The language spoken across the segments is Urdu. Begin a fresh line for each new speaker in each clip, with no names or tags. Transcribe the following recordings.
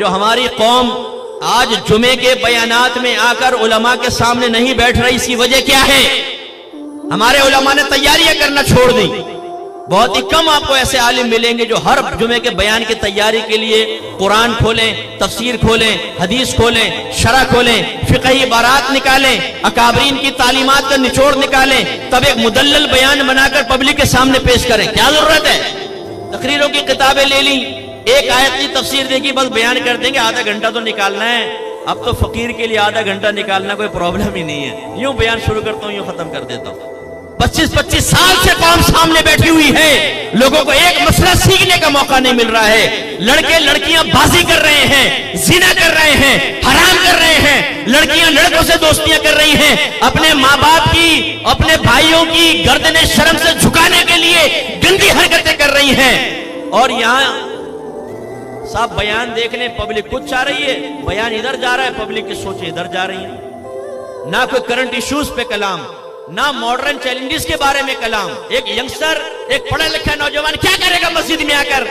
جو ہماری قوم آج جمعے کے بیانات میں آ کر علماء کے سامنے نہیں بیٹھ رہی، اس کی وجہ کیا ہے؟ ہمارے علماء نے تیاریاں کرنا چھوڑ دی۔ بہت ہی کم آپ کو ایسے عالم ملیں گے جو ہر جمعے کے بیان کی تیاری کے لیے قرآن کھولیں، تفسیر کھولیں، حدیث کھولیں، شرح کھولیں، فقہی عبارات نکالیں، اکابرین کی تعلیمات کا نچوڑ نکالیں، تب ایک مدلل بیان بنا کر پبلک کے سامنے پیش کریں۔ کیا ضرورت ہے؟ تقریروں کی کتابیں لے لیں، ایک آیت کی تفسیر دیکھی، بس بیان کر دیں گے، آدھا گھنٹہ تو نکالنا ہے۔ اب تو فقیر کے لیے آدھا گھنٹہ نکالنا کوئی پرابلم ہی نہیں ہے، یوں بیان شروع کرتا ہوں، یوں ختم کر دیتا ہوں۔ 25 سال سے قوم سامنے بیٹھی ہوئی ہے، لوگوں کو ایک مسئلہ سیکھنے کا موقع نہیں مل رہا ہے۔ لڑکے لڑکیاں بازی کر رہے ہیں، زنا کر رہے ہیں، حرام کر رہے ہیں، لڑکیاں لڑکوں سے دوستیاں کر رہی ہیں، اپنے ماں باپ کی، اپنے بھائیوں کی گردن شرم سے جھکانے کے لیے گندی حرکتیں کر رہی ہیں۔ اور یہاں صاحب بیان دیکھ لیں، پبلک کچھ چاہ رہی ہے، بیان ادھر جا رہا ہے، پبلک کی سوچیں ادھر جا رہی ہیں۔ نہ کوئی کرنٹ ایشوز پہ کلام، نہ ماڈرن چیلنجز کے بارے میں کلام۔ ایک ینگسٹر، ایک پڑھا لکھا نوجوان کیا کرے گا مسجد میں آ کر؟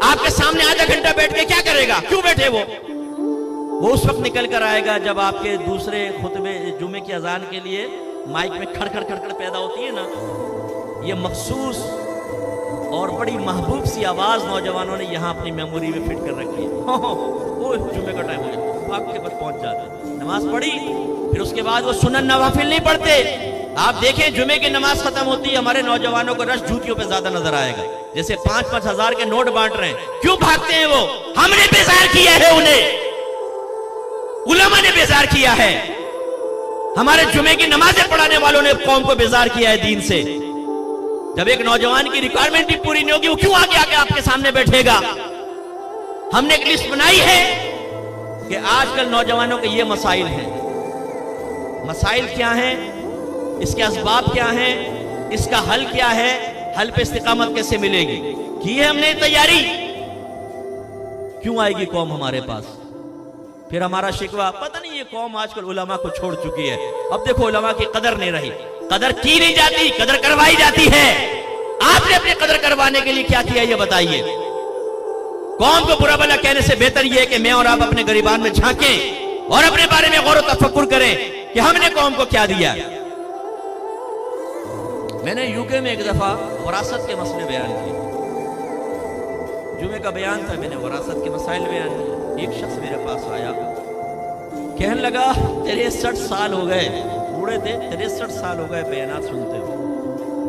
آپ کے سامنے آدھا گھنٹہ بیٹھ کے کیا کرے گا؟ کیوں بیٹھے وہ اس وقت نکل کر آئے گا جب آپ کے دوسرے خطبے جمعے کی اذان کے لیے مائک میں کھڑ کھڑ پیدا ہوتی ہے نا۔ یہ مخصوص اور بڑی محبوب سی آواز نوجوانوں نے یہاں اپنی میموری میں فٹ کر رکھی ہے۔ وہ جمعے کا ٹائم ہو گیا، بھاگ کے بس پہنچ جاتے، نماز پڑھی، پھر اس کے بعد وہ سنن نوافل نہیں پڑھتے۔ آپ دیکھیں جمعے کی نماز ختم ہوتی ہے، ہمارے نوجوانوں کو رش جوتیوں پہ زیادہ نظر آئے گا، جیسے 5-5 ہزار کے نوٹ بانٹ رہے ہیں۔ کیوں بھاگتے ہیں وہ؟ ہم نے بیزار کیا ہے انہیں، علماء نے بیزار کیا ہے، ہمارے جمعے کی نمازیں پڑھانے والوں نے قوم کو بیزار کیا ہے دین سے۔ جب ایک نوجوان کی ریکوائرمنٹ بھی پوری نہیں ہوگی، وہ کیوں آگے آپ کے سامنے بیٹھے گا؟ ہم نے ایک لسٹ بنائی ہے کہ آج کل نوجوانوں کے یہ مسائل ہیں۔ مسائل کیا ہیں؟ اس کے اسباب کیا ہیں؟ اس کا حل کیا ہے؟ حل پہ استقامت کیسے ملے گی؟ کی ہے ہم نے تیاری؟ کیوں آئے گی قوم ہمارے پاس؟ پھر ہمارا شکوہ، پتہ نہیں یہ قوم آج کل علماء کو چھوڑ چکی ہے۔ اب دیکھو علماء کی قدر نہیں رہی، قدر کی نہیں جاتی، قدر کروائی جاتی ہے۔ آپ نے اپنی قدر کروانے کے لیے کیا کیا یہ بتائیے۔ قوم کو برا بھلا کہنے سے بہتر یہ ہے کہ میں اور آپ اپنے گریبان میں جھانکیں اور اپنے بارے میں غور و تفکر کریں کہ ہم نے قوم کو کیا دیا۔ میں نے UK میں ایک دفعہ وراثت کے مسئلے بیان کیے، جمعے کا بیان تھا، میں نے وراثت کے مسائل بیان کیے۔ ایک شخص میرے پاس آیا، کہنے لگا 63 سال ہو گئے، بوڑھے تھے، 63 سال ہو گئے بیانات سنتے ہوئے،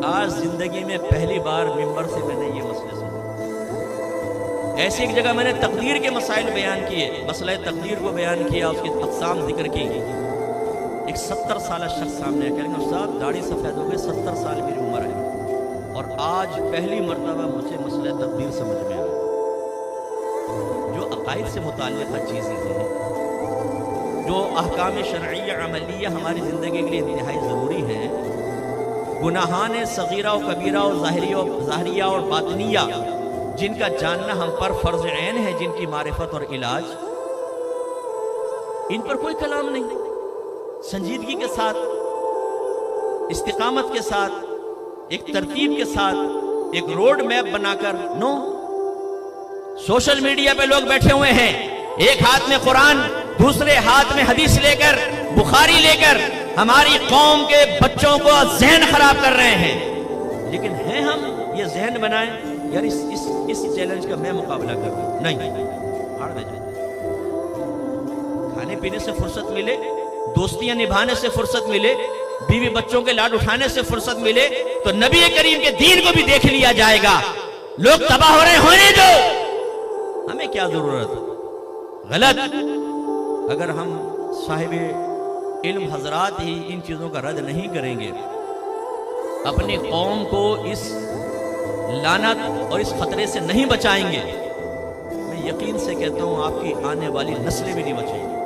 آج زندگی میں پہلی بار ممبر سے میں نے یہ مسئلے سنے۔ ایسی ایک جگہ میں نے تقدیر کے مسائل بیان کیے، مسئلہ تقدیر کو بیان کیا، اس کی اقسام ذکر کی۔ ایک 70 سالہ شخص سامنے آیا، کہیں گے استاد داڑھی سفید ہو گئی، 70 سال میری عمر ہے، اور آج پہلی مرتبہ مجھے مسئلہ تقدیر سمجھ میں آیا۔ جو عقائد سے متعلقہ چیزیں ہیں، جو احکام شرعیہ عملیہ ہماری زندگی کے لیے انتہائی ضروری ہیں، گناہان صغیرہ و کبیرہ و ظاہریہ اور باطنیہ، جن کا جاننا ہم پر فرض عین ہے، جن کی معرفت اور علاج، ان پر کوئی کلام نہیں۔ سنجیدگی کے ساتھ، استقامت کے ساتھ، ایک ترتیب کے ساتھ، ایک روڈ میپ بنا کر، نو۔ سوشل میڈیا پہ لوگ بیٹھے ہوئے ہیں، ایک ہاتھ میں قرآن، دوسرے ہاتھ میں حدیث لے کر، بخاری لے کر ہماری قوم کے بچوں کو ذہن خراب کر رہے ہیں۔ لیکن ہیں ہم یہ ذہن بنائیں یار اس چیلنج کا میں مقابلہ کروں، نہیں، ہار میں جائیں۔ کھانے پینے سے فرصت ملے، دوستیاں نبھانے سے فرصت ملے، بیوی بچوں کے لاڈ اٹھانے سے فرصت ملے، تو نبی کریم کے دین کو بھی دیکھ لیا جائے گا۔ لوگ تباہ ہو رہے ہونے دو، ہمیں کیا ضرورت ہے؟ غلط۔ اگر ہم صاحب علم حضرات ہی ان چیزوں کا رد نہیں کریں گے، اپنی قوم کو اس لعنت اور اس خطرے سے نہیں بچائیں گے، میں یقین سے کہتا ہوں آپ کی آنے والی نسلیں بھی نہیں بچیں گی۔